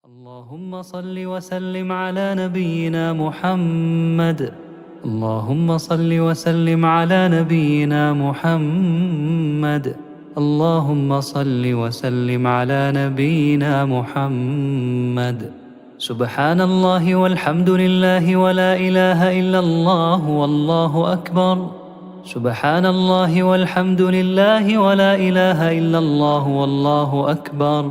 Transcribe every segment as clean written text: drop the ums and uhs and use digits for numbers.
اللهم صل وسلم على نبينا محمد. اللهم صل وسلم على نبينا محمد. اللهم صل وسلم على نبينا محمد. سبحان الله والحمد لله ولا إله إلا الله والله أكبر. سبحان الله والحمد لله ولا إله إلا الله والله أكبر.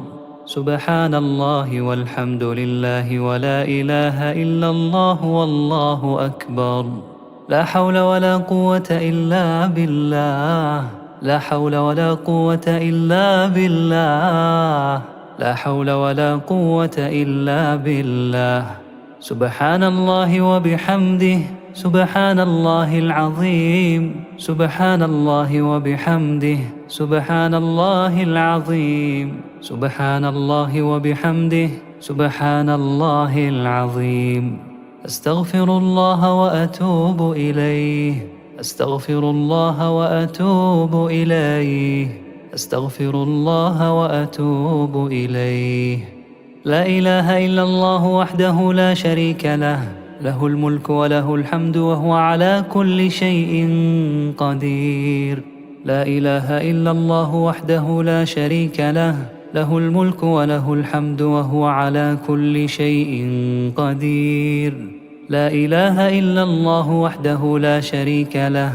سبحان الله والحمد لله ولا إله إلا الله والله أكبر. لا حول ولا قوة إلا بالله. لا حول ولا قوة إلا بالله. لا حول ولا قوة إلا بالله. سبحان الله وبحمده. سبحان الله العظيم. سبحان الله وبحمده. سبحان الله العظيم. سبحان الله وبحمده. سبحان الله العظيم. أستغفر الله وأتوب إليه. أستغفر الله وأتوب إليه. أستغفر الله وأتوب إليه. لا إله إلا الله وحده لا شريك له. له الملك وله الحمد وهو على كل شيء قدير. لا إله إلا الله وحده لا شريك له. له الملك وله الحمد وهو على كل شيء قدير. لا إله إلا الله وحده لا شريك له.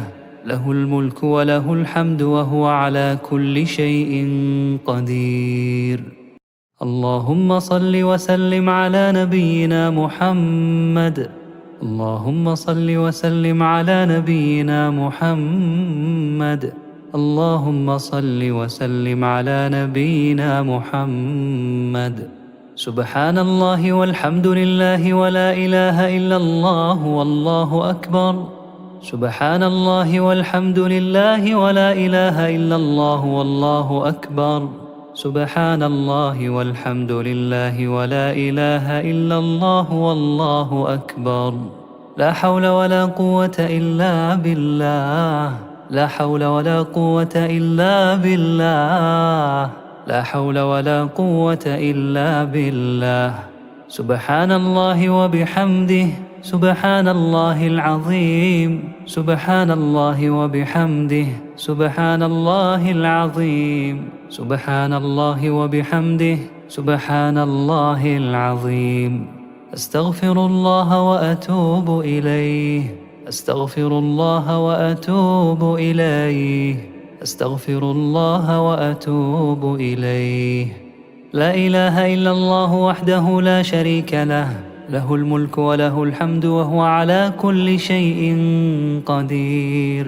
له الملك وله الحمد وهو على كل شيء قدير. اللهم صل وسلم على نبينا محمد. اللهم صل وسلم على نبينا محمد. اللهم صل وسلم على نبينا محمد. سبحان الله والحمد لله ولا إله إلا الله والله أكبر. سبحان الله والحمد لله ولا إله إلا الله والله أكبر. سبحان الله والحمد لله ولا إله إلا الله والله أكبر. لا حول ولا قوة إلا بالله. لا حول ولا قوة إلا بالله. لا حول ولا قوة إلا بالله. سبحان الله وبحمده. سبحان الله العظيم. سبحان الله وبحمده. سبحان الله العظيم. سبحان الله وبحمده. سبحان الله العظيم. أستغفر الله وأتوب إليه. أستغفر الله وأتوب إليه. أستغفر الله وأتوب إليه. لا إله إلا الله وحده لا شريك له. له الملك وله الحمد وهو على كل شيء قدير.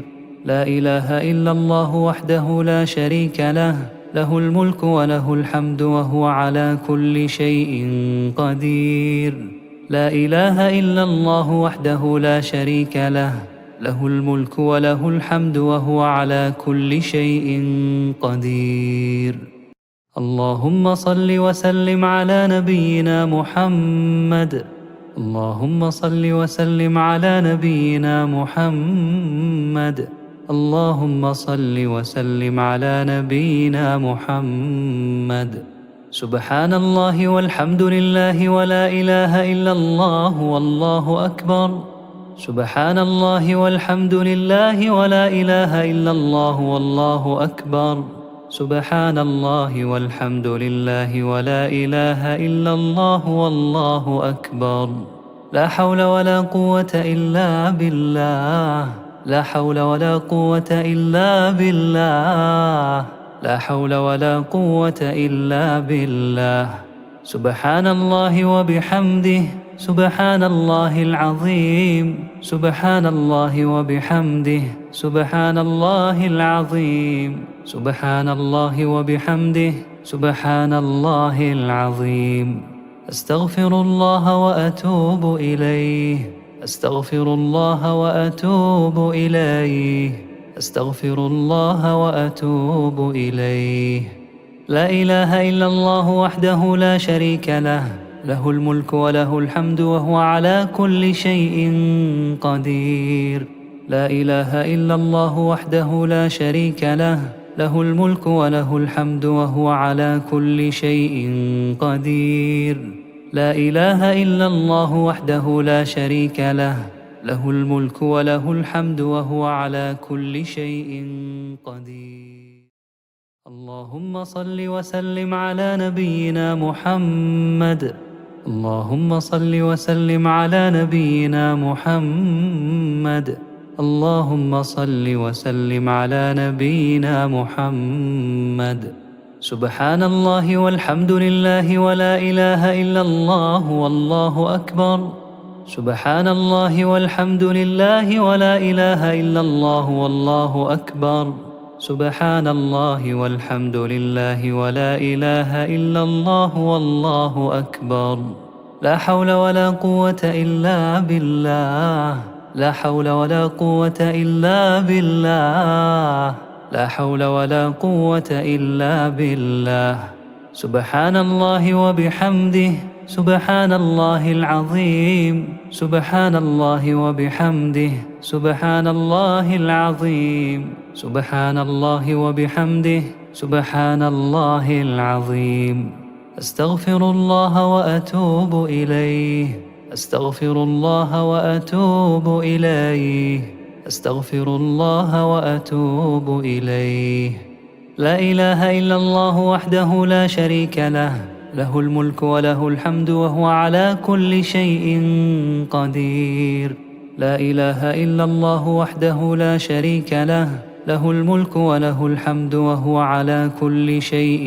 لا إله إلا الله وحده لا شريك له. له الملك وله الحمد وهو على كل شيء قدير. لا إله إلا الله وحده لا شريك له. له الملك وله الحمد وهو على كل شيء قدير. اللهم صل وسلم على نبينا محمد. اللهم صل وسلم على نبينا محمد. اللهم صل وسلم على نبينا محمد. سبحان الله والحمد لله ولا إله إلا الله والله أكبر. سبحان الله والحمد لله ولا إله إلا الله والله أكبر. سبحان الله والحمد لله ولا إله إلا الله والله أكبر. لا حول ولا قوة إلا بالله. لا حول ولا قوة إلا بالله. لا حول ولا قوة إلا بالله. سبحان الله وبحمده. سبحان الله العظيم. سبحان الله وبحمده. سبحان الله العظيم. سبحان الله وبحمده. سبحان الله العظيم. أستغفر الله وأتوب إليه. أستغفر الله وأتوب إليه. أستغفر الله وأتوب إليه. لا إله إلا الله وحده لا شريك له. له الملك وله الحمد وهو على كل شيء قدير. لا إله إلا الله وحده لا شريك له. له الملك وله الحمد وهو على كل شيء قدير. لا إله إلا الله وحده لا شريك له، له الملك وله الحمد وهو على كل شيء قدير. اللهم صل وسلم على نبينا محمد. اللهم صل وسلم على نبينا محمد. اللهم صل وسلم على نبينا محمد. سبحان الله والحمد لله ولا إله إلا الله والله أكبر. سبحان الله والحمد لله ولا إله إلا الله والله أكبر. سبحان الله والحمد لله ولا إله إلا الله والله أكبر. لا حول ولا قوة إلا بالله. لا حول ولا قوة إلا بالله. لا حول ولا قوة إلا بالله. سبحان الله وبحمده. سبحان الله العظيم. سبحان الله وبحمده. سبحان الله العظيم. سبحان الله وبحمده. سبحان الله العظيم. أستغفر الله وأتوب إليه. أستغفر الله وأتوب إليه. أستغفر الله وأتوب إليه. لا إله إلا الله وحده لا شريك له، له الملك وله الحمد وهو على كل شيء قدير. لا إله إلا الله وحده لا شريك له، له الملك وله الحمد وهو على كل شيء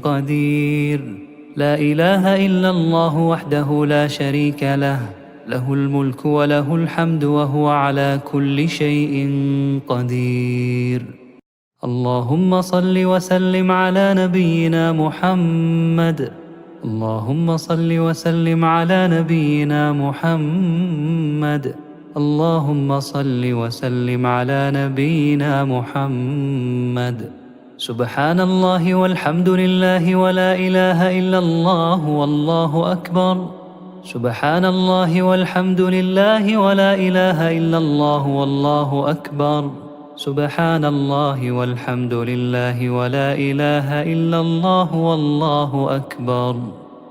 قدير. لا إله إلا الله وحده لا شريك له، له الملك وله الحمد وهو على كل شيء قدير. اللهم صل وسلم على نبينا محمد. اللهم صل وسلم على نبينا محمد. اللهم صل وسلم على نبينا محمد. سبحان الله والحمد لله ولا إله إلا الله والله أكبر. سبحان الله والحمد لله ولا إله إلا الله والله أكبر. سبحان الله والحمد لله ولا إله إلا الله والله أكبر.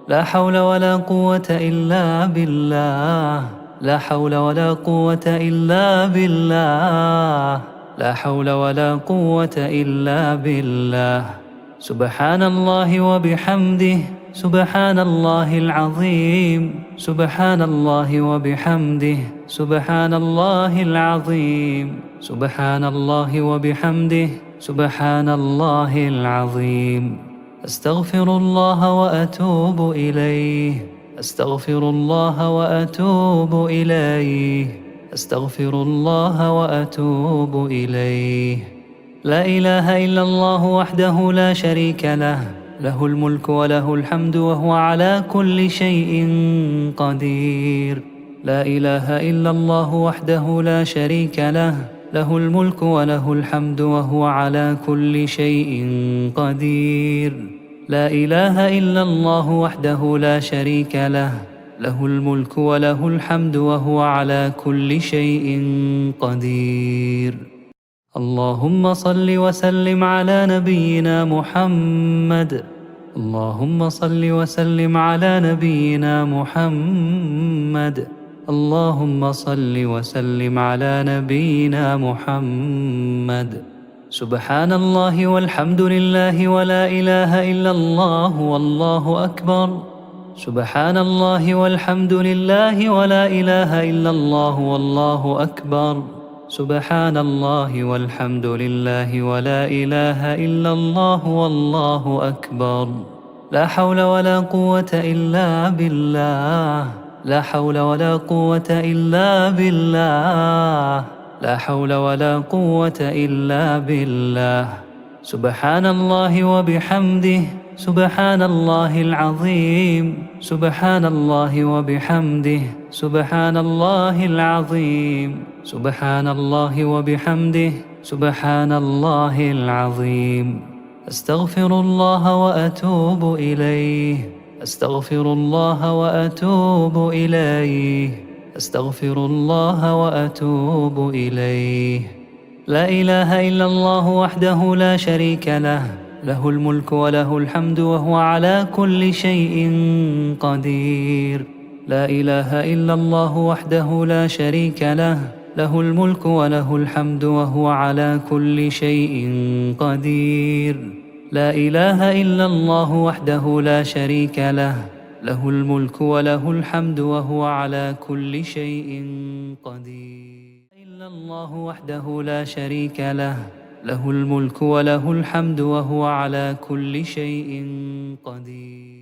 لا حول ولا قوة إلا بالله. لا حول ولا قوة إلا بالله. لا حول ولا قوة إلا بالله. سبحان الله وبحمده. سبحان الله العظيم. سبحان الله وبحمده. سبحان الله العظيم. سبحان الله وبحمده. سبحان الله العظيم. أستغفر الله وأتوب إليه. أستغفر الله وأتوب إليه. أستغفر الله وأتوب إليه. لا إله إلا الله وحده لا شريك له، له الملك وله الحمد وهو على كل شيء قدير. لا إله إلا الله وحده لا شريك له، له الملك وله الحمد وهو على كل شيء قدير. لا إله إلا الله وحده لا شريك له، له الملك وله الحمد وهو على كل شيء قدير. اللهم صل وسلم على نبينا محمد. اللهم صل وسلم على نبينا محمد. اللهم صل وسلم على نبينا محمد. سبحان الله والحمد لله ولا إله إلا الله والله أكبر. سبحان الله والحمد لله ولا إله إلا الله والله أكبر. سبحان الله والحمد لله ولا إله إلا الله والله أكبر. لا حول ولا قوة إلا بالله. لا حول ولا قوة إلا بالله. لا حول ولا قوة إلا بالله. سبحان الله وبحمده. سبحان الله العظيم. سبحان الله وبحمده. سبحان الله العظيم. سبحان الله وبحمده. سبحان الله العظيم. أستغفر الله وأتوب إليه. أستغفر الله وأتوب إليه. أستغفر الله وأتوب إليه. لا إله إلا الله وحده لا شريك له، له الملك وله الحمد وهو على كل شيء قدير. لا إله إلا الله وحده لا شريك له، له الملك وله الحمد وهو على كل شيء قدير. لا إله إلا الله وحده لا شريك له، له الملك وله الحمد وهو على كل شيء قدير. إلا الله وحده لا شريك له، له الملك وله الحمد وهو على كل شيء قدير.